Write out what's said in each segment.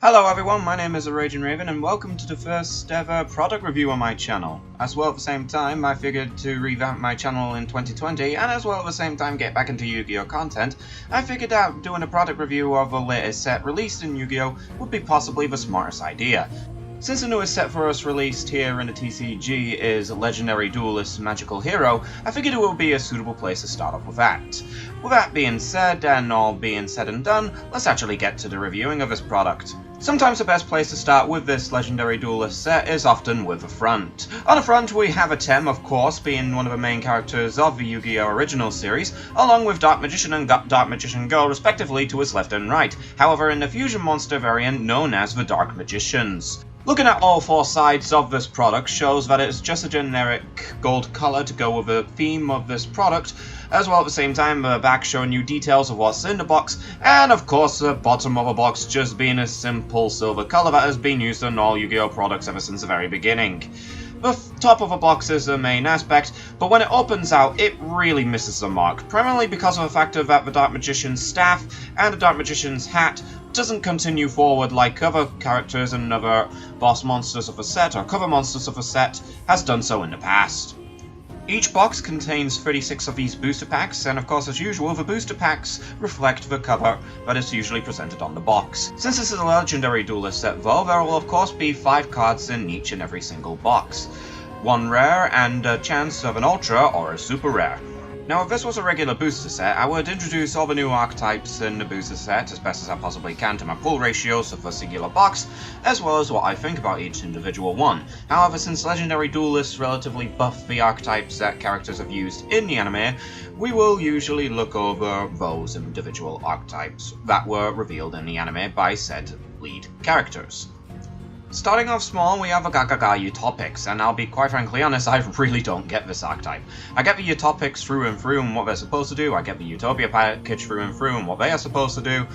Hello everyone, my name is Raging Raven and welcome to the first ever product review on my channel. As well at the same time, I figured to revamp my channel in 2020 and as well at the same time get back into Yu-Gi-Oh content, I figured out doing a product review of the latest set released in Yu-Gi-Oh would be possibly the smartest idea. Since the newest set for us released here in the TCG is Legendary Duelist Magical Hero, I figured it would be a suitable place to start off with that. With that being said, and all being said and done, let's actually get to the reviewing of this product. Sometimes the best place to start with this Legendary Duelist set is often with the front. On the front we have Atem, of course, being one of the main characters of the Yu-Gi-Oh! Original series, along with Dark Magician and Dark Magician Girl respectively to his left and right, however in the fusion monster variant known as the Dark Magicians. Looking at all four sides of this product shows that it's just a generic gold colour to go with the theme of this product, as well at the same time the back showing you details of what's in the box, and of course the bottom of the box just being a simple silver colour that has been used on all Yu-Gi-Oh! Products ever since the very beginning. The top of the box is the main aspect, but when it opens out, it really misses the mark, primarily because of the fact that the Dark Magician's staff and the Dark Magician's hat doesn't continue forward like other characters and other boss monsters of the set or cover monsters of the set has done so in the past. Each box contains 36 of these booster packs, and of course as usual the booster packs reflect the cover that is usually presented on the box. Since this is a Legendary Duelist set though, there will of course be 5 cards in each and every single box. 1 rare and a chance of an ultra or a super rare. Now if this was a regular booster set, I would introduce all the new archetypes in the booster set as best as I possibly can to my pull ratios of a singular box, as well as what I think about each individual one. However, since Legendary Duelists relatively buff the archetypes that characters have used in the anime, we will usually look over those individual archetypes that were revealed in the anime by said lead characters. Starting off small, we have a Gagaga Utopics, and I'll be quite frankly honest, I really don't get this archetype. I get the Utopics through and through and what they're supposed to do, I get the Utopia package through and through and what they are supposed to do,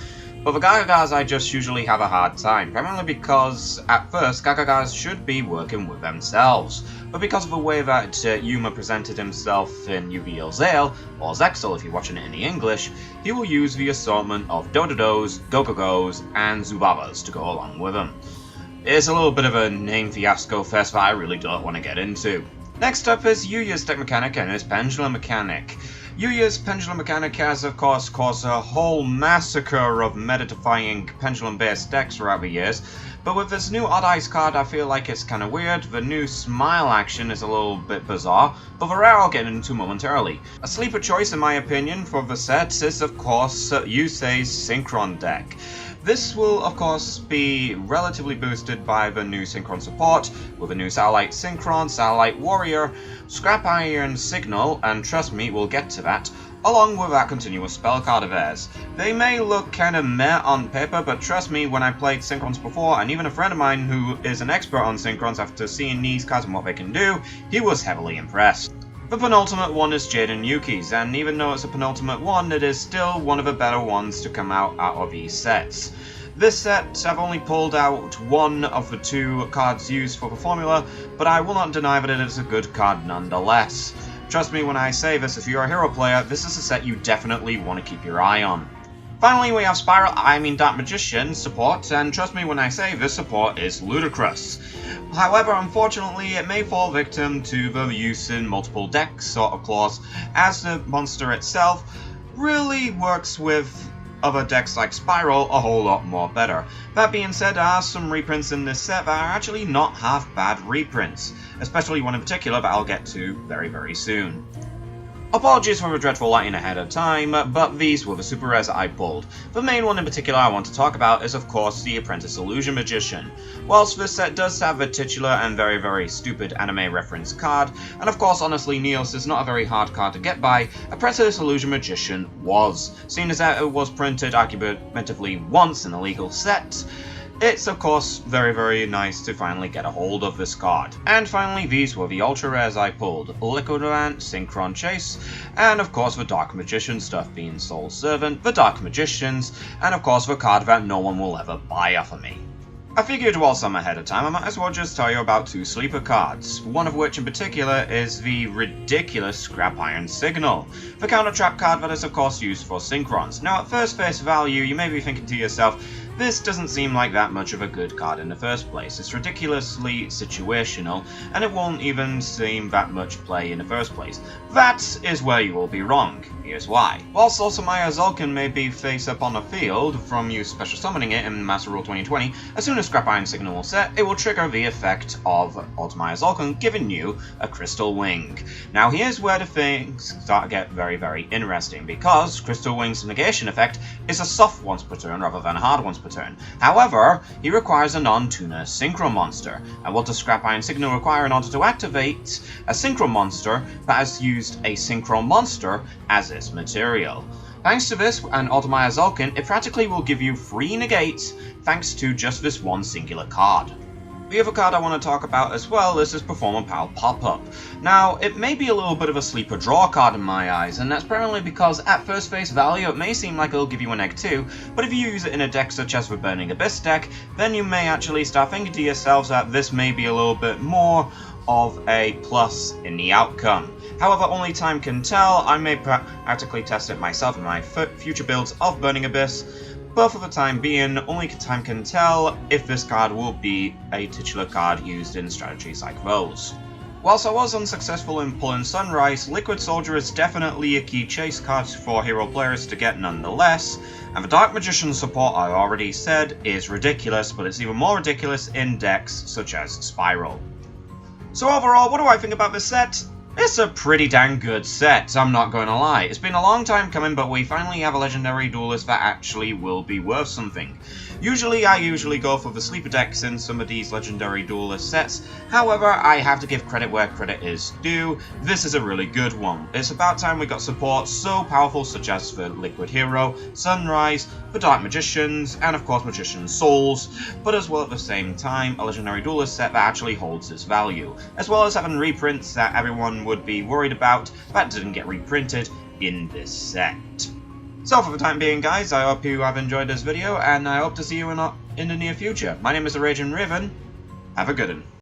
but the Gagagas I just usually have a hard time, primarily because at first Gagagas should be working with themselves, but because of the way that Yuma presented himself in Yu-Gi-Oh! Zale, or Zexal if you're watching it in the English, he will use the assortment of Dododos, Go-Go-Go's, and Zubabas to go along with them. It's a little bit of a name fiasco fest that I really don't want to get into. Next up is Yuya's deck mechanic and his pendulum mechanic. Yuya's pendulum mechanic has of course caused a whole massacre of meta-defying pendulum-based decks throughout the years, but with this new Odd Eyes card I feel like it's kinda weird. The new Smile action is a little bit bizarre, but the rare I'll get into momentarily. A sleeper choice in my opinion for the set is of course Yusei's Synchron deck. This will of course be relatively boosted by the new Synchron support, with a new Satellite Synchron, Satellite Warrior, Scrap Iron Signal, and trust me, we'll get to that, along with that continuous spell card of theirs. They may look kinda meh on paper, but trust me, when I played Synchrons before, and even a friend of mine who is an expert on Synchrons after seeing these cards and what they can do, he was heavily impressed. The penultimate one is Jaden Yuki's, and even though it's a penultimate one, it is still one of the better ones to come out of these sets. This set, I've only pulled out one of the 2 cards used for the formula, but I will not deny that it is a good card nonetheless. Trust me when I say this, if you're a hero player, this is a set you definitely want to keep your eye on. Finally, we have Dark Magician support, and trust me when I say this support is ludicrous. However, unfortunately, it may fall victim to the use in multiple decks sort of clause, as the monster itself really works with other decks like Spiral a whole lot more better. That being said, there are some reprints in this set that are actually not half bad reprints, especially one in particular that I'll get to very soon. Apologies for the dreadful lighting ahead of time, but these were the super rares that I pulled. The main one in particular I want to talk about is of course the Apprentice Illusion Magician. Whilst this set does have a titular and very stupid anime reference card, and of course honestly Neos is not a very hard card to get by, Apprentice Illusion Magician was. Seeing as that it was printed argumentatively once in a legal set, it's of course very nice to finally get a hold of this card. And finally, these were the ultra rares I pulled: Liquidant, Synchron Chase, and of course the Dark Magician stuff being Soul Servant, the Dark Magicians, and of course the card that no one will ever buy off of me. I figured whilst I'm ahead of time, I might as well just tell you about 2 sleeper cards, one of which in particular is the ridiculous Scrap Iron Signal, the counter trap card that is of course used for Synchrons. Now at first face value, you may be thinking to yourself, this doesn't seem like that much of a good card in the first place. It's ridiculously situational, and it won't even seem that much play in the first place. That is where you will be wrong. Here's why. Whilst Ultimaya Zulkin may be face up on the field from you special summoning it in Master Rule 2020, as soon as Scrap Iron Signal will set, it will trigger the effect of Ultimaya Zulkin, giving you a Crystal Wing. Now here's where the things start to get very, very interesting, because Crystal Wing's negation effect is a soft once per turn rather than a hard once per turn. However, he requires a non-tuner Synchro Monster, and what does Scrap Iron Signal require in order to activate a Synchro Monster that has used a Synchro Monster as its material? Thanks to this and Ultimaya Zulkin, it practically will give you 3 negates thanks to just this one singular card. The other card I want to talk about as well is this Performer Pal pop-up. Now, it may be a little bit of a sleeper draw card in my eyes, and that's primarily because at first face value it may seem like it'll give you an egg too, but if you use it in a deck such as the Burning Abyss deck, then you may actually start thinking to yourselves that this may be a little bit more of a plus in the outcome. However, only time can tell. I may practically test it myself in my future builds of Burning Abyss, but for the time being, only time can tell if this card will be a titular card used in strategies like those. Whilst I was unsuccessful in pulling Sunrise, Liquid Soldier is definitely a key chase card for hero players to get nonetheless, and the Dark Magician support I already said is ridiculous, but it's even more ridiculous in decks such as Spiral. So overall, what do I think about this set? It's a pretty dang good set, I'm not going to lie. It's been a long time coming, but we finally have a legendary duelist that actually will be worth something. I go for the sleeper decks in some of these legendary duelist sets. However, I have to give credit where credit is due. This is a really good one. It's about time we got support so powerful such as the Liquid Hero, Sunrise, the Dark Magicians, and of course Magician's Souls, but as well at the same time a legendary duelist set that actually holds its value, as well as having reprints that everyone would be worried about that didn't get reprinted in this set. So for the time being, guys, I hope you have enjoyed this video, and I hope to see you in the near future. My name is the Raging Raven. Have a good one.